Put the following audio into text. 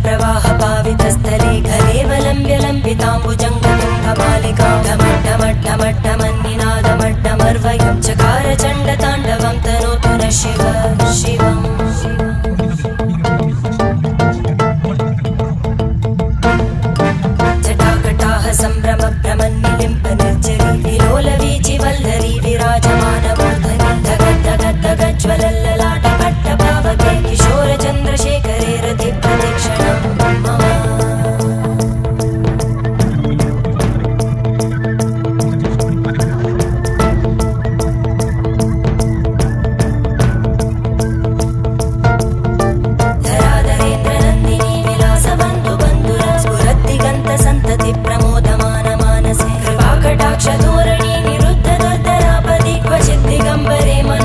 प्रवाह पावितस्थले घलेवलम्ब्य लम्बिताम्बुजङ्गतुङ्गमालिकां ढमड्ढमड्ढमड्ढमन्निनादमड्ढमर्वयं चकार चण्डताण्डवं तनोतु नः शिव शिवम् जटाकटाः सम्भ्रमभ्रमन्निलिम्ब निर्जरी विलोलवीचि वल्लरी विराजमानमूर्धनि धगद्धगद्धगज्ज्वलल्ललाटपट्टपावके किशोरचन्द्रशेखरे रति प्रदक्षिणं मम धराधरेन्द्रनन्दिनी विलासबन्धुबन्धुर स्फुरद्दिगन्तसन्तति प्रमोदमानमानसे कृपाकटाक्षधोरणी निरुद्धदुर्धरापदि क्वचिद् दिगम्बरे मन